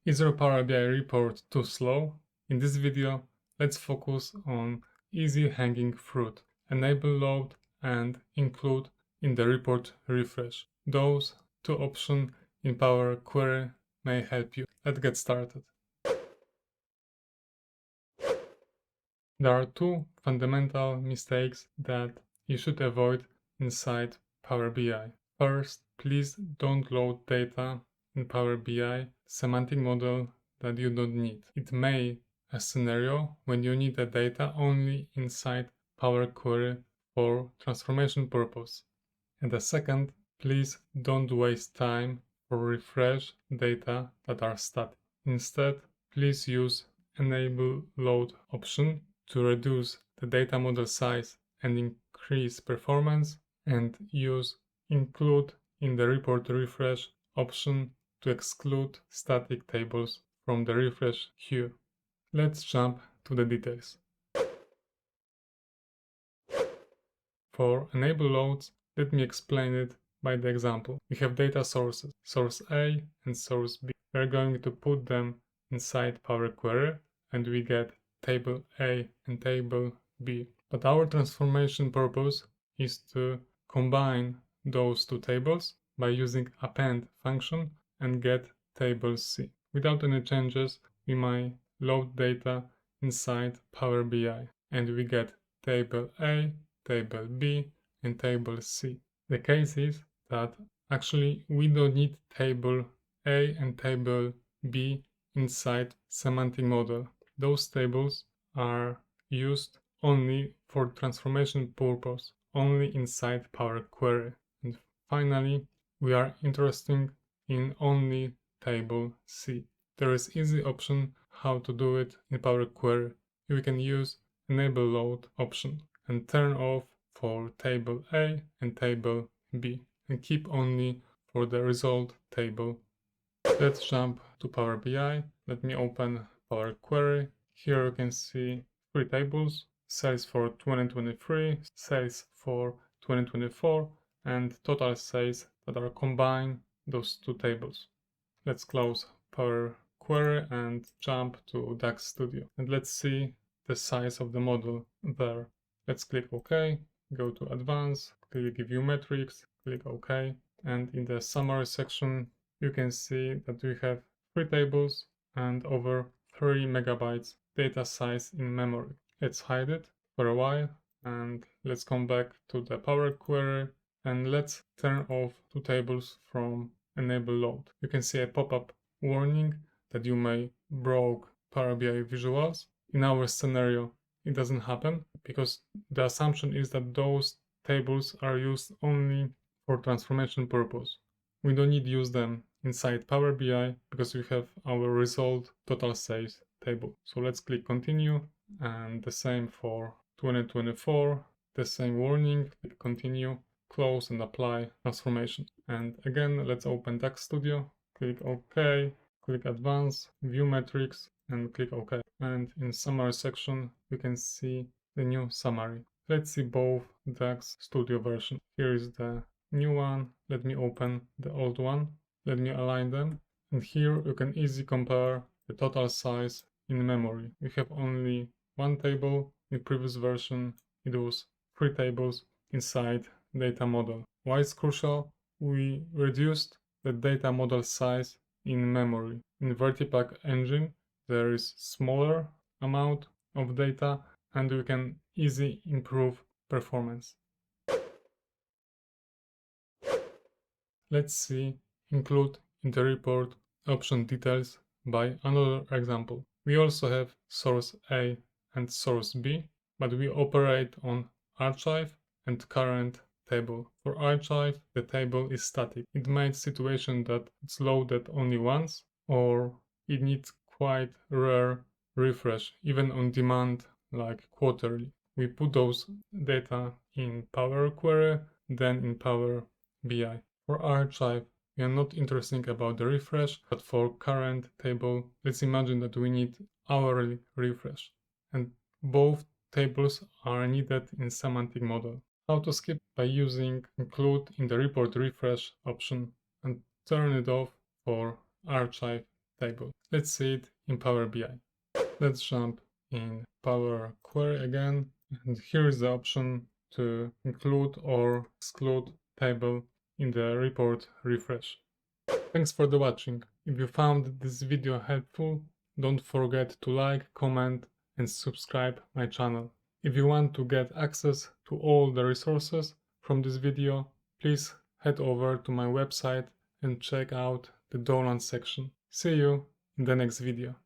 Is your Power BI report too slow? In this video, let's focus on easy hanging fruit, enable load and include in the report refresh. Those two options in Power Query may help you. Let's get started. There are two fundamental mistakes that you should avoid inside Power BI. First, please don't load data in Power BI semantic model that you don't need. It may be a scenario when you need the data only inside Power Query for transformation purpose. And the second, please don't waste time for refresh data that are static. Instead, please use enable load option to reduce the data model size and increase performance, and use include in the report refresh option to exclude static tables from the refresh queue. Let's jump to the details. For enable loads, let me explain it by the example. We have data sources, source A and source B. We're going to put them inside Power Query and we get table A and table B. But our transformation purpose is to combine those two tables by using append function and get table C. Without any changes, we might load data inside Power BI and we get table A, table B, and table C. The case is that actually we don't need table A and table B inside semantic model. Those tables are used only for transformation purpose, only inside Power Query. And finally, we are interested in only table C. There is easy option how to do it in Power Query. We can use enable load option and turn off for table A and table B and keep only for the result table. Let's jump to Power BI. Let me open Power Query. Here you can see three tables: sales for 2023, sales for 2024, and total sales that are combined those two tables. Let's close Power Query and jump to DAX Studio. And let's see the size of the model there. Let's click OK, go to Advanced, click View Metrics, click OK. And in the summary section, you can see that we have three tables and over 3 megabytes data size in memory. Let's hide it for a while and let's come back to the Power Query and let's turn off two tables from enable load. You can see a pop-up warning that you may broke Power BI visuals. In our scenario, it doesn't happen because the assumption is that those tables are used only for transformation purpose. We don't need to use them inside Power BI because we have our result total sales table. So let's click continue, and the same for 2024, the same warning, click continue, close and apply transformation. And again, let's open DAX Studio, click OK, click advanced, view metrics, and click OK. And in summary section, you can see the new summary. Let's see both DAX Studio version. Here is the new one. Let me open the old one. Let me align them. And here you can easily compare the total size in memory. We have only one table. In previous version, it was three tables inside data model. Why it's crucial? We reduced the data model size in memory. In Vertipack engine, there is smaller amount of data and we can easily improve performance. Let's see include in the report option details by another example. We also have source A and source B, but we operate on archive and current table. For archive, the table is static. It makes situation that it's loaded only once, or it needs quite rare refresh, even on demand like quarterly. We put those data in Power Query, then in Power BI. For archive, we are not interested about the refresh, but for current table, let's imagine that we need hourly refresh. And both tables are needed in semantic model. How to skip? By using include in the report refresh option and turn it off for archive table. Let's see it in Power BI. Let's jump in Power Query again, and here is the option to include or exclude table in the report refresh. Thanks for the watching. If you found this video helpful, don't forget to like, comment and subscribe my channel. If you want to get access to all the resources from this video, please head over to my website and check out the download section. See you in the next video.